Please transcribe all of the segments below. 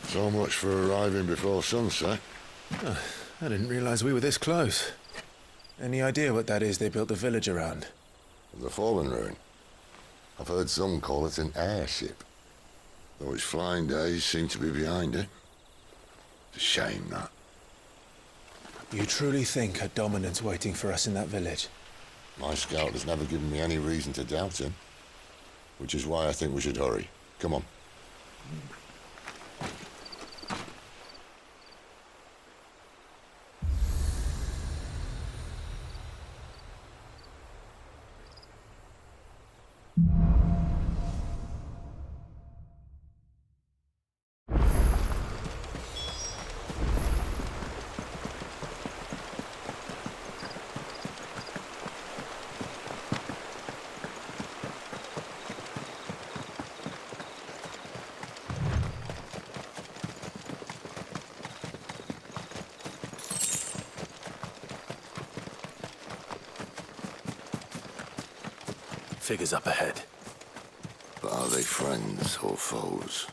So much for arriving before sunset. Oh, I didn't realize we were this close. Any idea what that is they built the village around? The fallen ruin. I've heard some call it an airship. Though its flying days seem to be behind it. It's a shame, that. You truly think a dominant's waiting for us in that village? My scout has never given me any reason to doubt him. Which is why I think we should hurry. Come on. Figures up ahead. But are they friends or foes?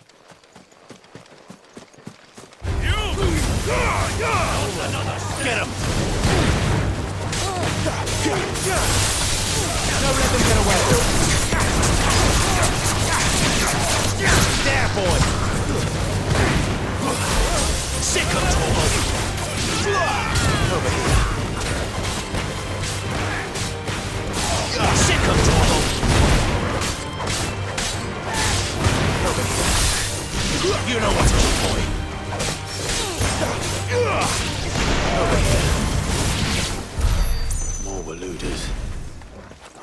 Get him! Don't let them get away! There, boy! Sick of Torval! Over here. Sick of Torval! Over here. You know what's up, boy. Over here. More Waluders.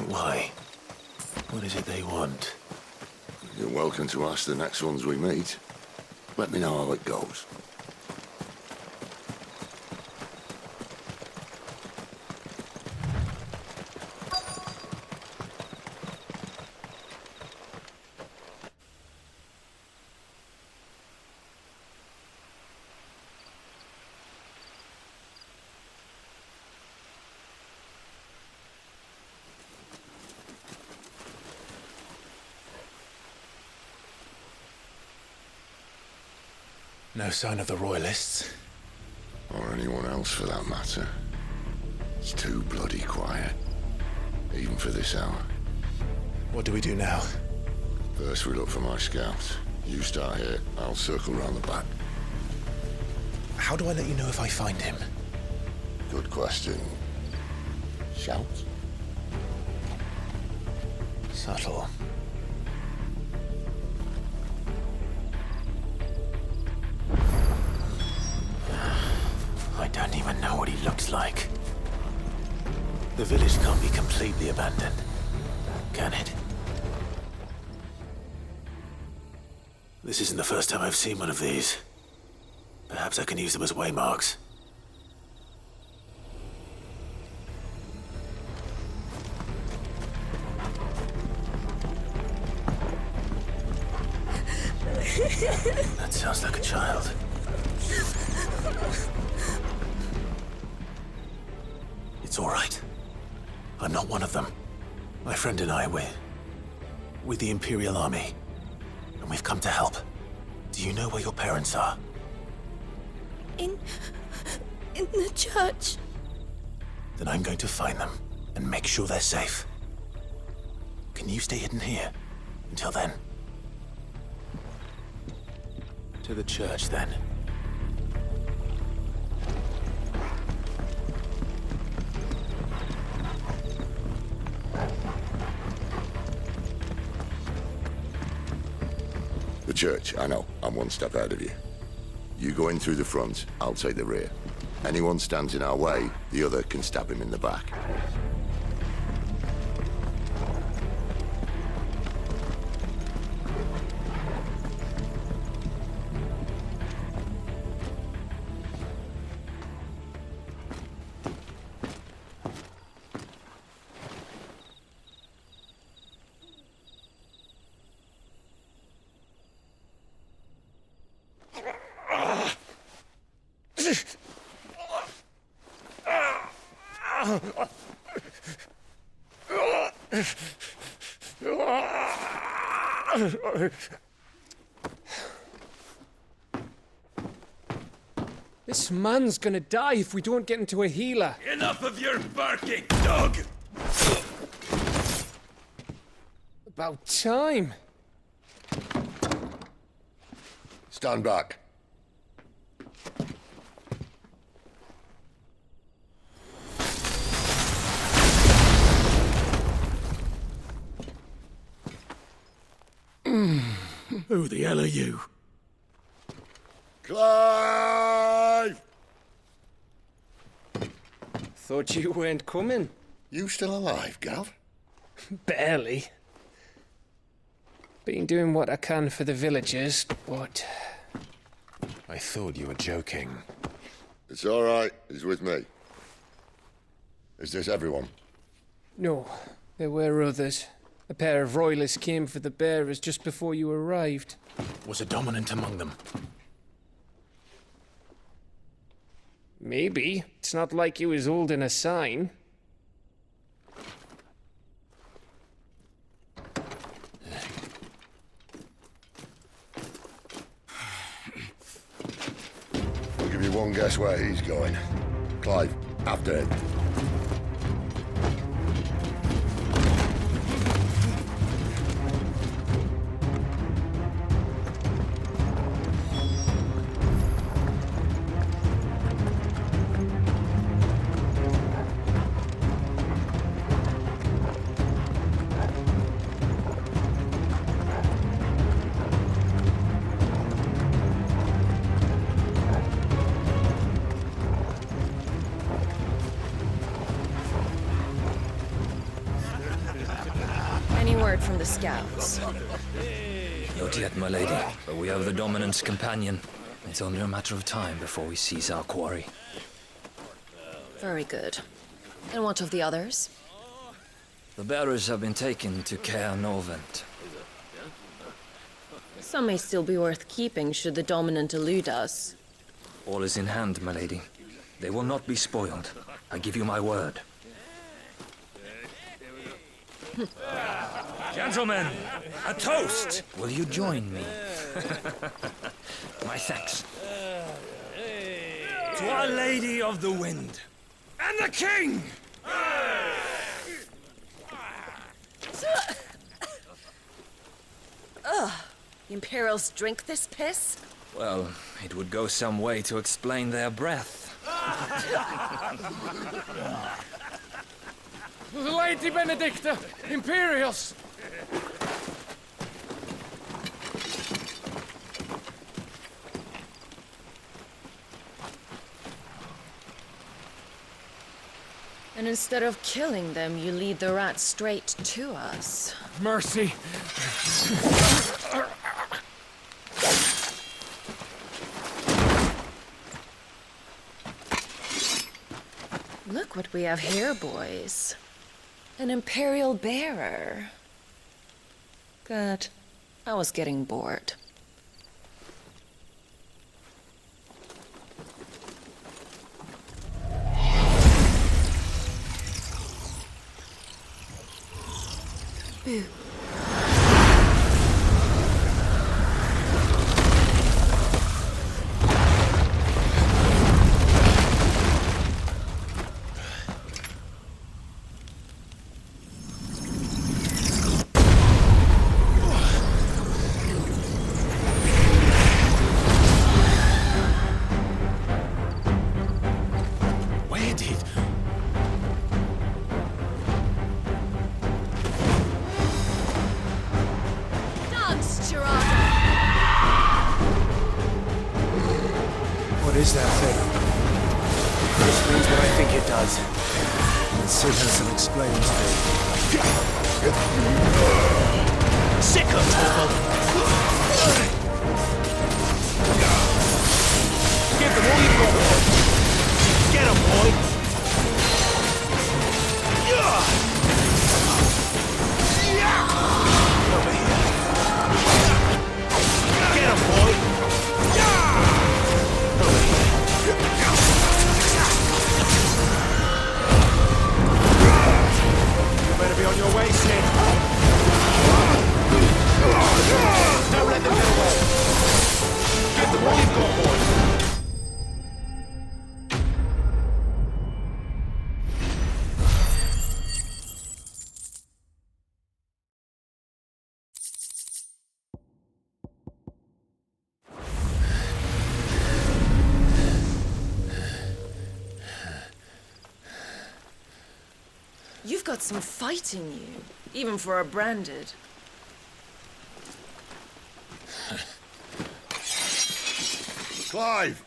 Why? What is it they want? You're welcome to ask the next ones we meet. Let me know how it goes. No sign of the Royalists. Or anyone else for that matter. It's too bloody quiet. Even for this hour. What do we do now? First we look for my scouts. You start here, I'll circle round the back. How do I let you know if I find him? Good question. Shout? Subtle. I don't even know what he looks like. The village can't be completely abandoned, can it? This isn't the first time I've seen one of these. Perhaps I can use them as waymarks. That sounds like a child. It's all right. I'm not one of them. My friend and I, we're with the Imperial Army. And we've come to help. Do you know where your parents are? In the church. Then I'm going to find them and make sure they're safe. Can you stay hidden here until then? To the church, then. The church, I know. I'm one step ahead of you. You go in through the front, I'll take the rear. Anyone stands in our way, the other can stab him in the back. This man's gonna die if we don't get into a healer. Enough of your barking, dog! About time. Stand back. Who the hell are you? Clive! Thought you weren't coming. You still alive, Gav? Barely. Been doing what I can for the villagers, but... I thought you were joking. It's all right. He's with me. Is this everyone? No, there were others. A pair of royalists came for the bearers just before you arrived. Was a dominant among them? Maybe. It's not like he was holding a sign. I'll give you one guess where he's going. Clive, after him. Any word from the scouts? Not yet, my lady, but we have the dominant's companion. It's only a matter of time before we seize our quarry. Very good. And what of the others? The bearers have been taken to Caer Novent. Some may still be worth keeping should the dominant elude us. All is in hand, my lady. They will not be spoiled. I give you my word. Gentlemen, a toast! Will you join me? My thanks. To Our Lady of the Wind. And the King! The Imperials drink this piss? Well, it would go some way to explain their breath. Lady Benedicta! Imperials! And instead of killing them, you lead the rats straight to us. Mercy! Look what we have here, boys. An Imperial bearer. Good. I was getting bored. Boo. Where did... What is that thing? This means what I think it does. And Sid has some explaining to do. Sick of Torvald! Give them all you've got, boy! Get 'em, boy! Over here. Get 'em, boy! Over here. You better be on your way, Sid. Don't let them get away. Give them all you've got, boy. You've got some fight in you, even for a branded. Clive!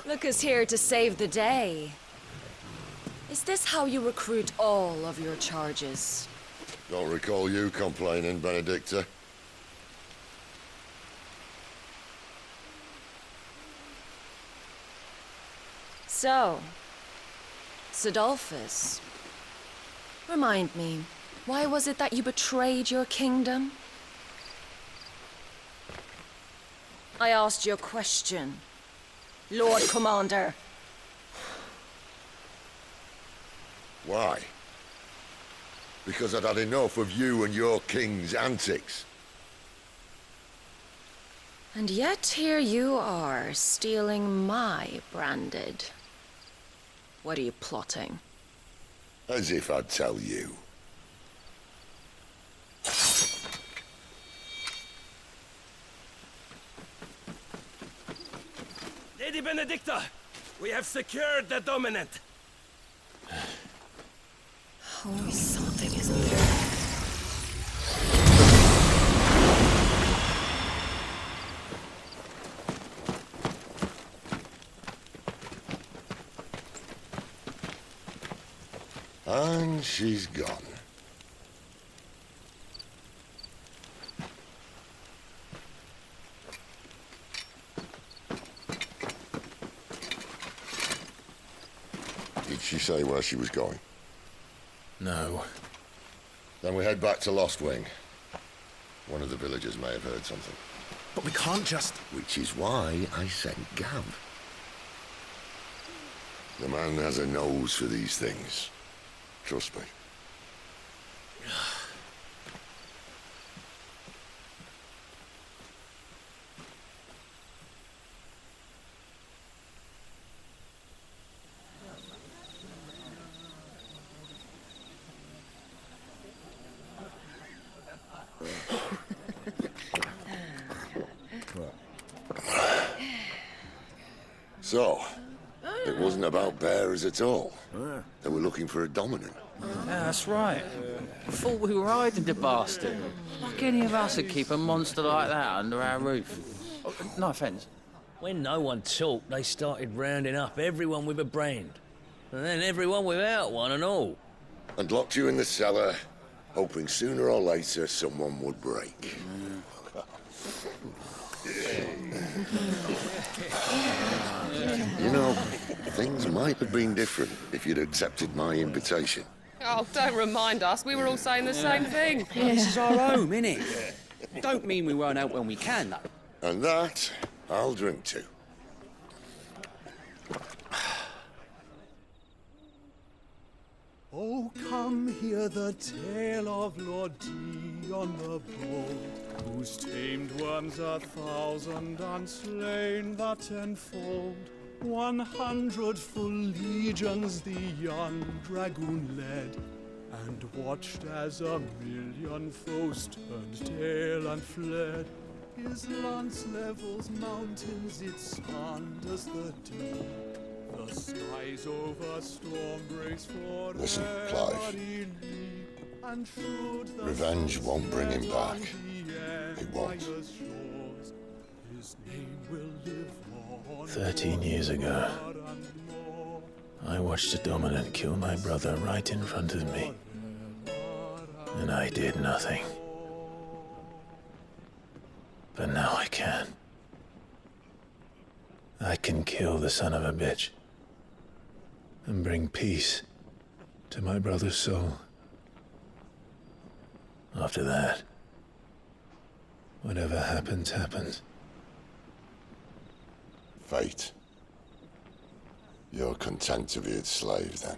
Lucas here to save the day. Is this how you recruit all of your charges? Don't recall you complaining, Benedicta. So, Sidolphus, remind me, why was it that you betrayed your kingdom? I asked you a question, Lord Commander. Why? Because I'd had enough of you and your king's antics. And yet here you are, stealing my branded. What are you plotting? As if I'd tell you. Lady Benedicta, we have secured the dominant. Oh, something isn't there. And she's gone. Did she say where she was going? No. Then we head back to Lost Wing. One of the villagers may have heard something. But we can't just... Which is why I sent Gav. The man has a nose for these things. Trust me. So, it wasn't about bearers at all. They were looking for a dominant. Yeah, that's right. Thought we were hiding the bastard. Like any of us would keep a monster like that under our roof. Oh, no offence. When no one talked, they started rounding up everyone with a brand. And then everyone without one and all. And locked you in the cellar, hoping sooner or later someone would break. You know, things might have been different if you'd accepted my invitation. Oh, don't remind us. We were all saying the same thing. This is our home, innit? Don't mean we won't help when we can, though. And that, I'll drink to. Oh, come hear the tale of Lord Dion the Bold, who's tamed worms 1,000 and slain the 10-fold. 100 full legions the young dragoon led, and watched as 1,000,000 foes turned tail and fled. His lance levels mountains, it sanders the deep. The skies over storm breaks for Listen, Clive. Revenge won't bring him back. It won't. 13 years ago, I watched a dominant kill my brother right in front of me. And I did nothing. But now I can. I can kill the son of a bitch. And bring peace to my brother's soul. After that, whatever happens, happens. Fate. You're content to be its slave, then?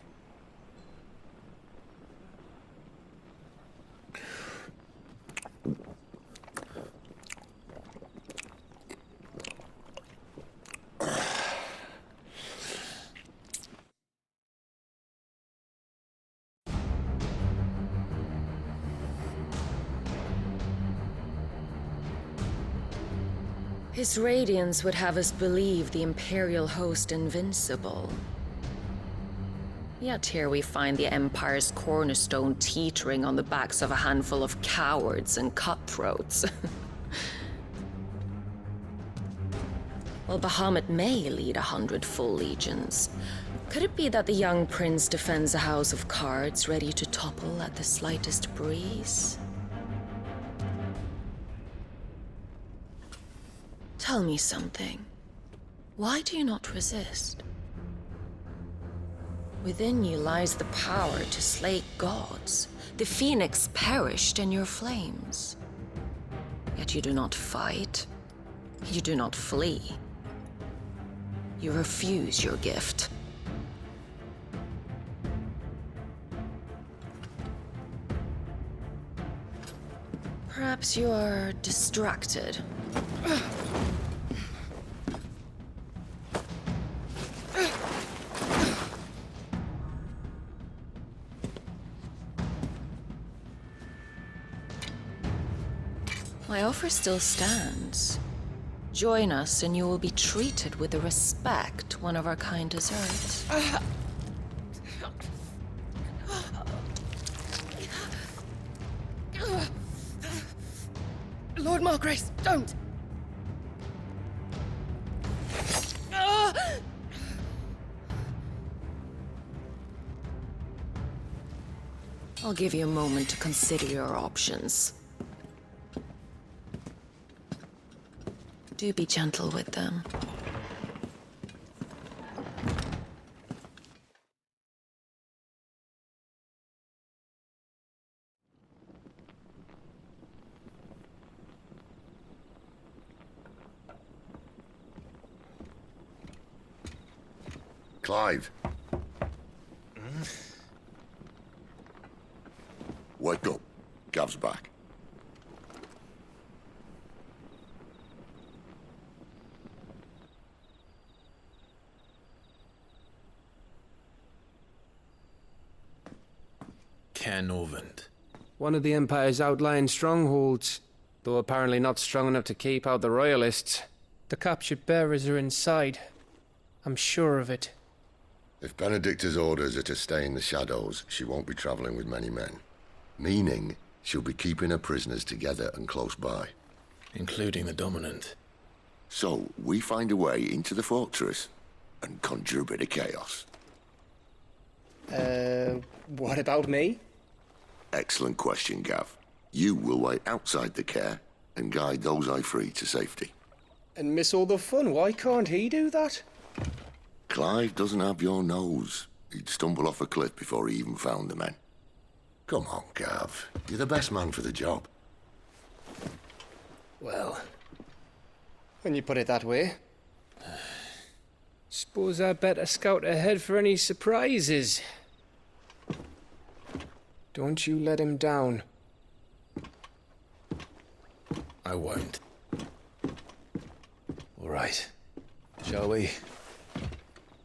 His radiance would have us believe the Imperial host invincible. Yet here we find the Empire's cornerstone teetering on the backs of a handful of cowards and cutthroats. Well, Bahamut may lead 100 full legions. Could it be that the young prince defends a house of cards ready to topple at the slightest breeze? Tell me something. Why do you not resist? Within you lies the power to slay gods. The phoenix perished in your flames. Yet you do not fight. You do not flee. You refuse your gift. Perhaps you are distracted. My offer still stands. Join us and you will be treated with the respect one of our kind deserves. Lord Margrace, don't! I'll give you a moment to consider your options. Do be gentle with them. Clive. Wake up. Gav's back. Caernarvon. One of the Empire's outlying strongholds, though apparently not strong enough to keep out the Royalists. The captured bearers are inside. I'm sure of it. If Benedicta's orders are to stay in the shadows, she won't be traveling with many men. Meaning, she'll be keeping her prisoners together and close by. Including the Dominant. So, we find a way into the fortress and conjure a bit of chaos. What about me? Excellent question, Gav. You will wait outside the care and guide those I free to safety. And miss all the fun. Why can't he do that? Clive doesn't have your nose. He'd stumble off a cliff before he even found the men. Come on, Gav. You're the best man for the job. Well, when you put it that way. Suppose I better scout ahead for any surprises. Don't you let him down. I won't. All right. Shall we?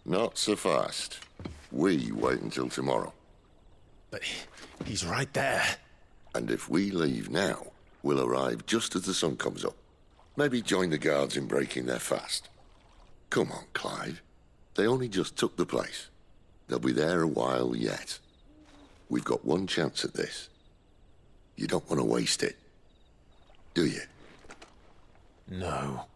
Not so fast. We wait until tomorrow. But he's right there. And if we leave now, we'll arrive just as the sun comes up. Maybe join the guards in breaking their fast. Come on, Clive. They only just took the place. They'll be there a while yet. We've got one chance at this. You don't want to waste it, do you? No.